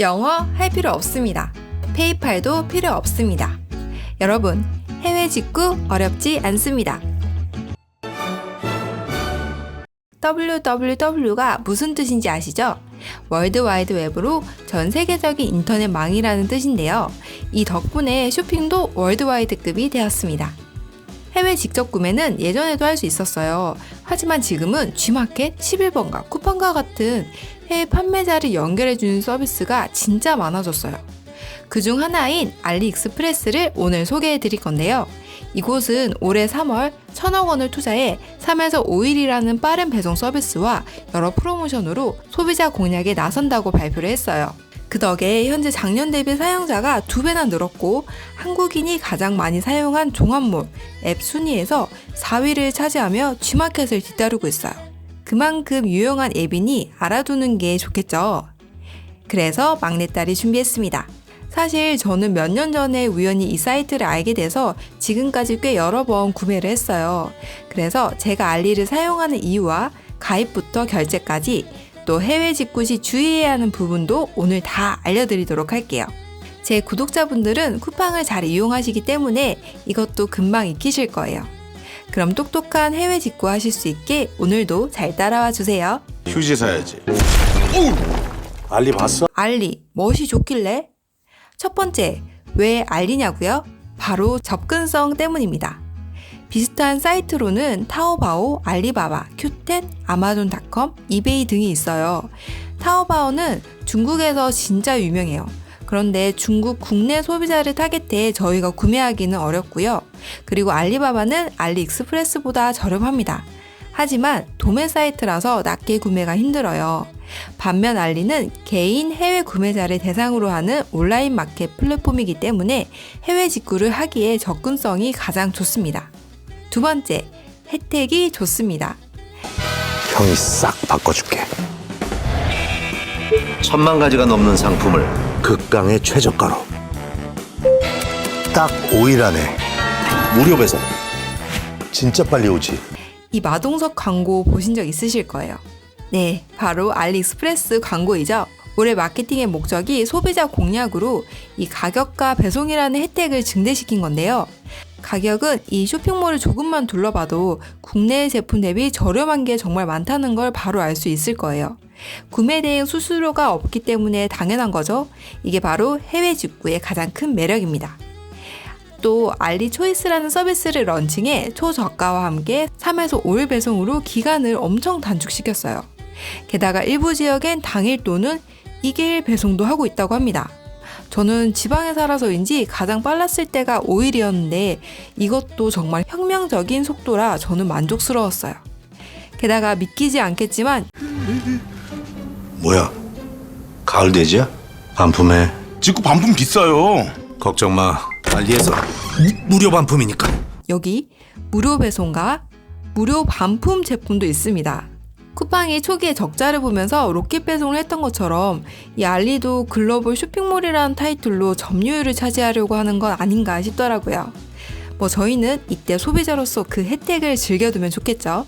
영어 할 필요 없습니다. 페이팔도 필요 없습니다. 여러분, 해외 직구 어렵지 않습니다. www가 무슨 뜻인지 아시죠? 월드와이드 웹으로 전 세계적인 인터넷망이라는 뜻인데요. 이 덕분에 쇼핑도 월드와이드급이 되었습니다. 해외 직접 구매는 예전에도 할 수 있었어요. 하지만 지금은 G마켓, 11번가, 쿠팡과 같은 해외 판매자를 연결해주는 서비스가 진짜 많아졌어요. 그중 하나인 알리익스프레스를 오늘 소개해드릴 건데요. 이곳은 올해 3월 1,000억 원을 투자해 3에서 5일이라는 빠른 배송 서비스와 여러 프로모션으로 소비자 공략에 나선다고 발표를 했어요. 그 덕에 현재 작년 대비 사용자가 2배나 늘었고 한국인이 가장 많이 사용한 종합몰 앱 순위에서 4위를 차지하며 G마켓을 뒤따르고 있어요. 그만큼 유용한 앱이니 알아두는 게 좋겠죠. 그래서 막내딸이 준비했습니다. 사실 저는 몇 년 전에 우연히 이 사이트를 알게 돼서 지금까지 꽤 여러 번 구매를 했어요. 그래서 제가 알리를 사용하는 이유와 가입부터 결제까지 또 해외 직구 시 주의해야 하는 부분도 오늘 다 알려드리도록 할게요. 제 구독자분들은 쿠팡을 잘 이용하시기 때문에 이것도 금방 익히실 거예요. 그럼 똑똑한 해외 직구 하실 수 있게 오늘도 잘 따라와 주세요. 휴지 사야지. 오! 알리 봤어? 알리, 멋이 좋길래? 첫 번째, 왜 알리냐고요? 바로 접근성 때문입니다. 비슷한 사이트로는 타오바오, 알리바바, 큐텐, 아마존닷컴, 이베이 등이 있어요. 타오바오는 중국에서 진짜 유명해요. 그런데 중국 국내 소비자를 타겟해 저희가 구매하기는 어렵고요. 그리고 알리바바는 알리익스프레스보다 저렴합니다. 하지만 도매 사이트라서 낮게 구매가 힘들어요. 반면 알리는 개인 해외 구매자를 대상으로 하는 온라인 마켓 플랫폼이기 때문에 해외 직구를 하기에 접근성이 가장 좋습니다. 두 번째, 혜택이 좋습니다. 형이 싹 바꿔줄게. 1,000만 가지가 넘는 상품을 극강의 최저가로. 딱 5일 안에 무료 배송. 진짜 빨리 오지. 이 마동석 광고 보신 적 있으실 거예요. 네, 바로 알리익스프레스 광고이죠. 올해 마케팅의 목적이 소비자 공략으로 이 가격과 배송이라는 혜택을 증대시킨 건데요. 가격은 이 쇼핑몰을 조금만 둘러봐도 국내 제품 대비 저렴한 게 정말 많다는 걸 바로 알 수 있을 거예요. 구매 대행 수수료가 없기 때문에 당연한 거죠. 이게 바로 해외 직구의 가장 큰 매력입니다. 또 알리 초이스라는 서비스를 런칭해 초저가와 함께 3에서 5일 배송으로 기간을 엄청 단축시켰어요. 게다가 일부 지역엔 당일 또는 2일 배송도 하고 있다고 합니다. 저는 지방에 살아서인지 가장 빨랐을 때가 5일이었는데 이것도 정말 혁명적인 속도라 저는 만족스러웠어요. 게다가 믿기지 않겠지만 뭐야? 가을 돼지야? 반품해. 직구 반품 비싸요. 걱정 마. 알리에서 무료 반품이니까. 여기 무료 배송과 무료 반품 제품도 있습니다. 쿠팡이 초기에 적자를 보면서 로켓 배송을 했던 것처럼 이 알리도 글로벌 쇼핑몰이라는 타이틀로 점유율을 차지하려고 하는 건 아닌가 싶더라고요. 저희는 이때 소비자로서 그 혜택을 즐겨두면 좋겠죠.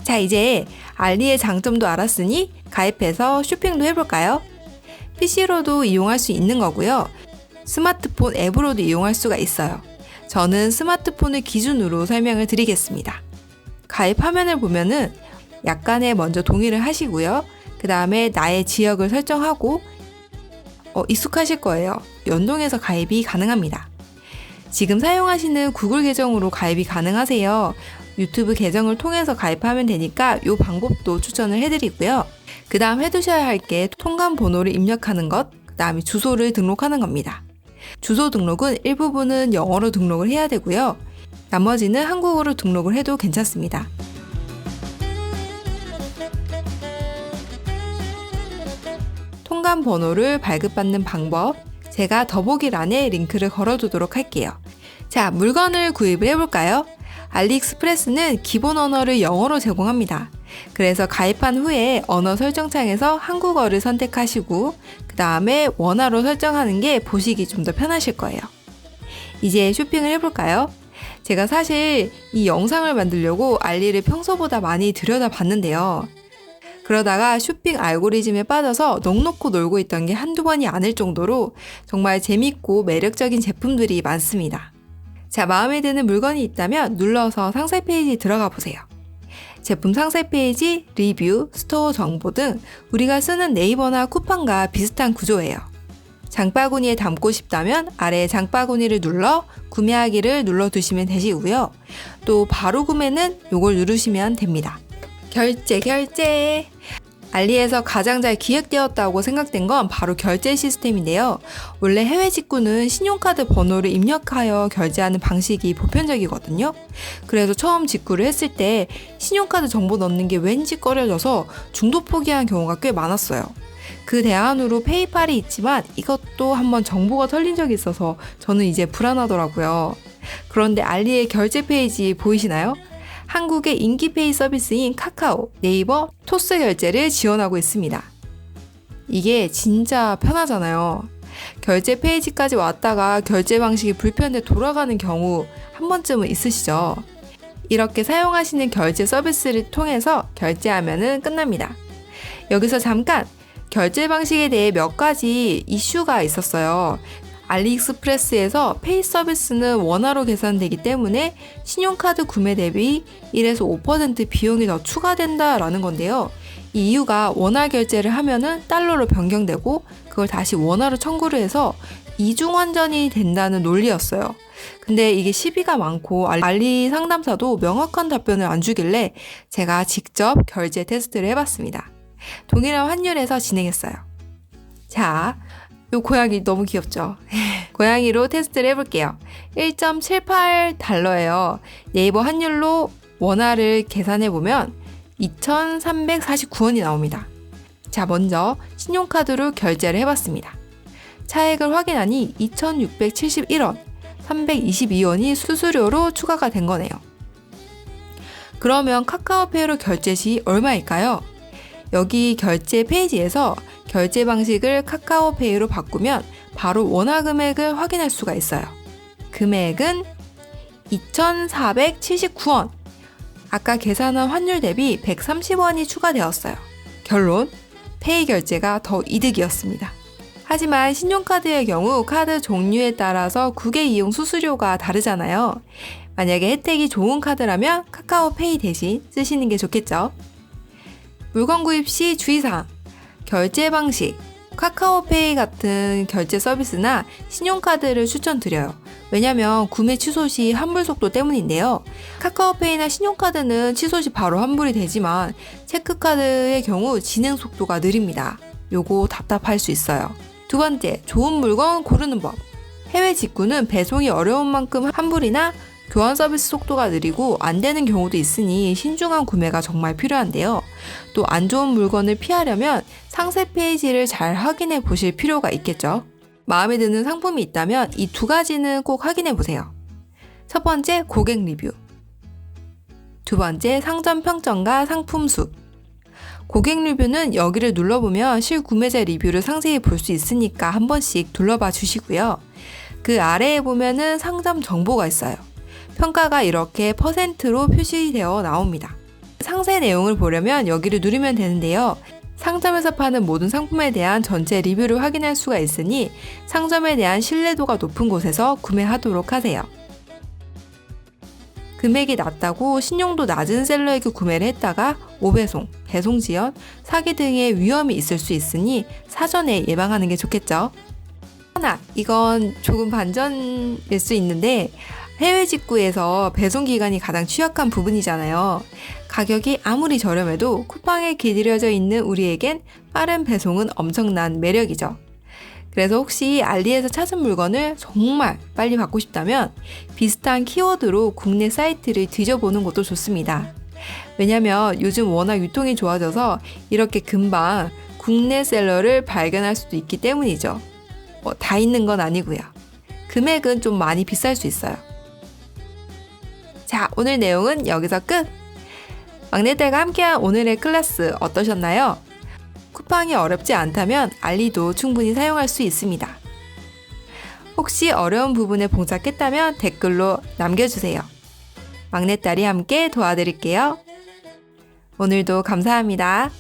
자, 이제 알리의 장점도 알았으니 가입해서 쇼핑도 해볼까요? PC로도 이용할 수 있는 거고요. 스마트폰 앱으로도 이용할 수가 있어요. 저는 스마트폰을 기준으로 설명을 드리겠습니다. 가입 화면을 보면은 약간의 먼저 동의를 하시고요. 그 다음에 나의 지역을 설정하고 익숙하실 거예요. 연동해서 가입이 가능합니다. 지금 사용하시는 구글 계정으로 가입이 가능하세요. 유튜브 계정을 통해서 가입하면 되니까 이 방법도 추천을 해드리고요. 그 다음 해두셔야 할 게 통관 번호를 입력하는 것, 그 다음에 주소를 등록하는 겁니다. 주소 등록은 일부분은 영어로 등록을 해야 되고요. 나머지는 한국어로 등록을 해도 괜찮습니다. 통관 번호를 발급받는 방법, 제가 더보기란에 링크를 걸어두도록 할게요. 자, 물건을 구입을 해볼까요? 알리익스프레스는 기본 언어를 영어로 제공합니다. 그래서 가입한 후에 언어 설정창에서 한국어를 선택하시고 그 다음에 원화로 설정하는 게 보시기 좀 더 편하실 거예요. 이제 쇼핑을 해볼까요? 제가 사실 이 영상을 만들려고 알리를 평소보다 많이 들여다봤는데요. 그러다가 쇼핑 알고리즘에 빠져서 넋놓고 놀고 있던 게 한두 번이 아닐 정도로 정말 재밌고 매력적인 제품들이 많습니다. 자, 마음에 드는 물건이 있다면 눌러서 상세 페이지 들어가 보세요. 제품 상세 페이지, 리뷰, 스토어 정보 등 우리가 쓰는 네이버나 쿠팡과 비슷한 구조예요. 장바구니에 담고 싶다면 아래 장바구니를 눌러 구매하기를 눌러두시면 되시고요. 또 바로 구매는 이걸 누르시면 됩니다. 결제. 알리에서 가장 잘 기획되었다고 생각된 건 바로 결제 시스템인데요. 원래 해외 직구는 신용카드 번호를 입력하여 결제하는 방식이 보편적이거든요. 그래서 처음 직구를 했을 때 신용카드 정보 넣는 게 왠지 꺼려져서 중도 포기한 경우가 꽤 많았어요. 그 대안으로 페이팔이 있지만 이것도 한번 정보가 털린 적이 있어서 저는 이제 불안하더라고요. 그런데 알리의 결제 페이지 보이시나요? 한국의 인기페이 서비스인 카카오, 네이버, 토스 결제를 지원하고 있습니다. 이게 진짜 편하잖아요. 결제 페이지까지 왔다가 결제 방식이 불편해 돌아가는 경우 한 번쯤은 있으시죠? 이렇게 사용하시는 결제 서비스를 통해서 결제하면 끝납니다. 여기서 잠깐! 결제 방식에 대해 몇 가지 이슈가 있었어요. 알리익스프레스에서 페이 서비스는 원화로 계산되기 때문에 신용카드 구매 대비 1에서 5% 비용이 더 추가된다라는 건데요. 이 이유가 원화 결제를 하면은 달러로 변경되고 그걸 다시 원화로 청구를 해서 이중 환전이 된다는 논리였어요. 근데 이게 시비가 많고 알리 상담사도 명확한 답변을 안 주길래 제가 직접 결제 테스트를 해봤습니다. 동일한 환율에서 진행했어요. 자, 요 고양이 너무 귀엽죠? 고양이로 테스트를 해볼게요. 1.78달러예요. 네이버 환율로 원화를 계산해보면 2,349원이 나옵니다. 자, 먼저 신용카드로 결제를 해봤습니다. 차액을 확인하니 2,671원, 322원이 수수료로 추가가 된 거네요. 그러면 카카오페이로 결제 시 얼마일까요? 여기 결제 페이지에서 결제 방식을 카카오페이로 바꾸면 바로 원화 금액을 확인할 수가 있어요. 금액은 2,479원. 아까 계산한 환율 대비 130원이 추가되었어요. 결론, 페이 결제가 더 이득이었습니다. 하지만 신용카드의 경우 카드 종류에 따라서 국외 이용 수수료가 다르잖아요. 만약에 혜택이 좋은 카드라면 카카오페이 대신 쓰시는 게 좋겠죠. 물건 구입 시 주의사항, 결제 방식, 카카오페이 같은 결제 서비스나 신용카드를 추천드려요. 왜냐면 구매 취소 시 환불 속도 때문인데요. 카카오페이나 신용카드는 취소 시 바로 환불이 되지만 체크카드의 경우 진행 속도가 느립니다. 요거 답답할 수 있어요. 두 번째, 좋은 물건 고르는 법. 해외 직구는 배송이 어려운 만큼 환불이나 교환 서비스 속도가 느리고 안 되는 경우도 있으니 신중한 구매가 정말 필요한데요. 또 안 좋은 물건을 피하려면 상세 페이지를 잘 확인해 보실 필요가 있겠죠. 마음에 드는 상품이 있다면 이 두 가지는 꼭 확인해 보세요. 첫 번째, 고객 리뷰. 두 번째, 상점 평점과 상품 수. 고객 리뷰는 여기를 눌러보면 실구매자 리뷰를 상세히 볼 수 있으니까 한 번씩 둘러봐 주시고요. 그 아래에 보면은 상점 정보가 있어요. 평가가 이렇게 %로 표시되어 나옵니다. 상세 내용을 보려면 여기를 누르면 되는데요. 상점에서 파는 모든 상품에 대한 전체 리뷰를 확인할 수가 있으니 상점에 대한 신뢰도가 높은 곳에서 구매하도록 하세요. 금액이 낮다고 신용도 낮은 셀러에게 구매를 했다가 오배송, 배송 지연, 사기 등의 위험이 있을 수 있으니 사전에 예방하는 게 좋겠죠. 하나, 이건 조금 반전일 수 있는데 해외 직구에서 배송 기간이 가장 취약한 부분이잖아요. 가격이 아무리 저렴해도 쿠팡에 길들여져 있는 우리에겐 빠른 배송은 엄청난 매력이죠. 그래서 혹시 알리에서 찾은 물건을 정말 빨리 받고 싶다면 비슷한 키워드로 국내 사이트를 뒤져보는 것도 좋습니다. 왜냐면 요즘 워낙 유통이 좋아져서 이렇게 금방 국내 셀러를 발견할 수도 있기 때문이죠. 다 있는 건 아니고요. 금액은 좀 많이 비쌀 수 있어요. 자, 오늘 내용은 여기서 끝! 막내딸과 함께한 오늘의 클래스 어떠셨나요? 쿠팡이 어렵지 않다면 알리도 충분히 사용할 수 있습니다. 혹시 어려운 부분에 봉착했다면 댓글로 남겨주세요. 막내딸이 함께 도와드릴게요. 오늘도 감사합니다.